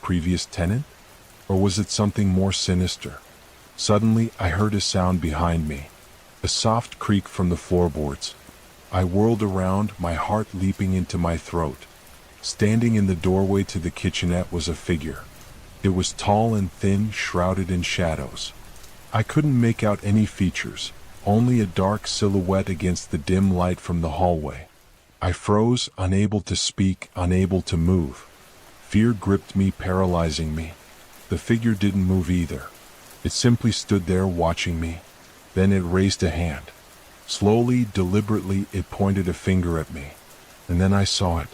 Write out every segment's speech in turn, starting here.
previous tenant? Or was it something more sinister? Suddenly, I heard a sound behind me. A soft creak from the floorboards. I whirled around, my heart leaping into my throat. Standing in the doorway to the kitchenette was a figure. It was tall and thin, shrouded in shadows. I couldn't make out any features, only a dark silhouette against the dim light from the hallway. I froze, unable to speak, unable to move. Fear gripped me, paralyzing me. The figure didn't move either. It simply stood there watching me. Then it raised a hand. Slowly, deliberately, it pointed a finger at me. And then I saw it.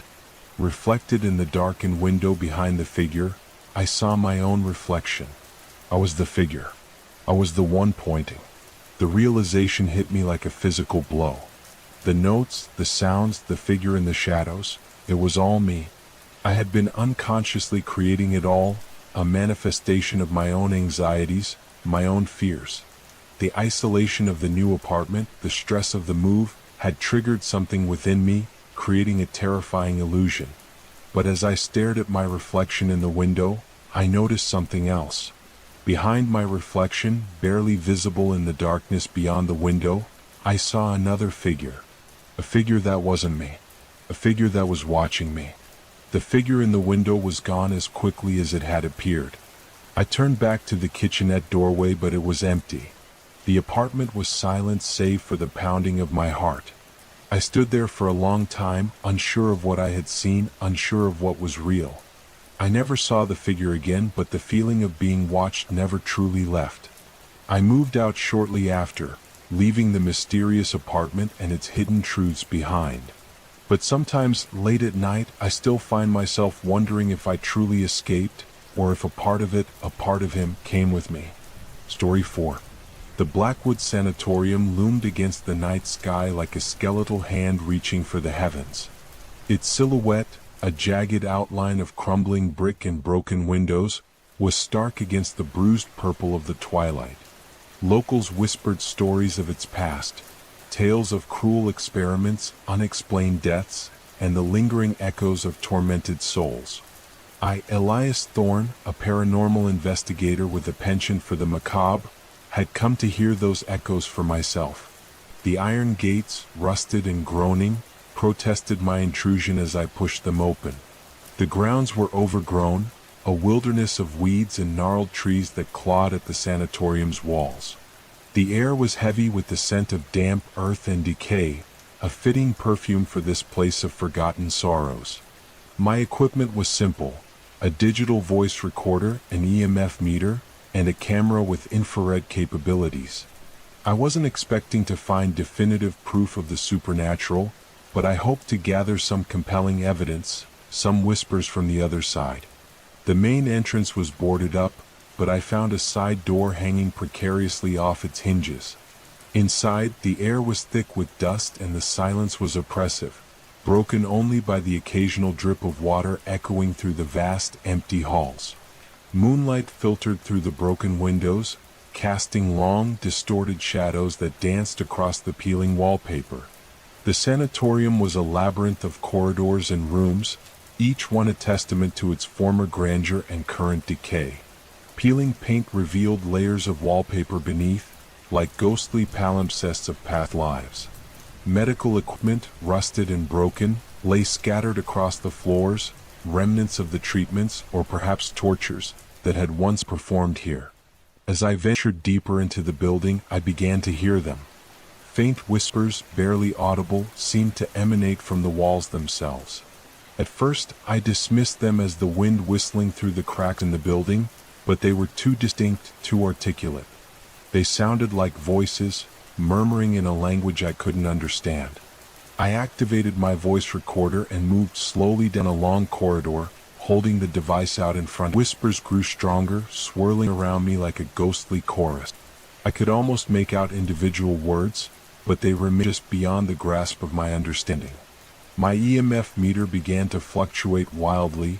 Reflected in the darkened window behind the figure, I saw my own reflection. I was the figure. I was the one pointing. The realization hit me like a physical blow. The notes, the sounds, the figure in the shadows, it was all me. I had been unconsciously creating it all, a manifestation of my own anxieties, my own fears. The isolation of the new apartment, the stress of the move, had triggered something within me, creating a terrifying illusion. But as I stared at my reflection in the window, I noticed something else. Behind my reflection, barely visible in the darkness beyond the window, I saw another figure. A figure that wasn't me. A figure that was watching me. The figure in the window was gone as quickly as it had appeared. I turned back to the kitchenette doorway, but it was empty. The apartment was silent save for the pounding of my heart. I stood there for a long time, unsure of what I had seen, unsure of what was real. I never saw the figure again, but the feeling of being watched never truly left. I moved out shortly after, leaving the mysterious apartment and its hidden truths behind. But sometimes, late at night, I still find myself wondering if I truly escaped, or if a part of it, a part of him, came with me. Story 4. The Blackwood Sanatorium loomed against the night sky like a skeletal hand reaching for the heavens. Its silhouette, a jagged outline of crumbling brick and broken windows, was stark against the bruised purple of the twilight. Locals whispered stories of its past, tales of cruel experiments, unexplained deaths, and the lingering echoes of tormented souls. I, Elias Thorne, a paranormal investigator with a penchant for the macabre, had come to hear those echoes for myself. The iron gates, rusted and groaning, protested my intrusion as I pushed them open. The grounds were overgrown, a wilderness of weeds and gnarled trees that clawed at the sanatorium's walls. The air was heavy with the scent of damp earth and decay, a fitting perfume for this place of forgotten sorrows. My equipment was simple: a digital voice recorder, an EMF meter, and a camera with infrared capabilities. I wasn't expecting to find definitive proof of the supernatural, but I hoped to gather some compelling evidence, some whispers from the other side. The main entrance was boarded up, but I found a side door hanging precariously off its hinges. Inside, the air was thick with dust and the silence was oppressive, broken only by the occasional drip of water echoing through the vast, empty halls. Moonlight filtered through the broken windows, casting long, distorted shadows that danced across the peeling wallpaper. The sanatorium was a labyrinth of corridors and rooms, each one a testament to its former grandeur and current decay. Peeling paint revealed layers of wallpaper beneath, like ghostly palimpsests of past lives. Medical equipment, rusted and broken, lay scattered across the floors, remnants of the treatments, or perhaps tortures, that had once performed here. As I ventured deeper into the building, I began to hear them. Faint whispers, barely audible, seemed to emanate from the walls themselves. At first, I dismissed them as the wind whistling through the cracks in the building, but they were too distinct, too articulate. They sounded like voices, murmuring in a language I couldn't understand. I activated my voice recorder and moved slowly down a long corridor, holding the device out in front. Whispers grew stronger, swirling around me like a ghostly chorus. I could almost make out individual words, but they remained just beyond the grasp of my understanding. My EMF meter began to fluctuate wildly,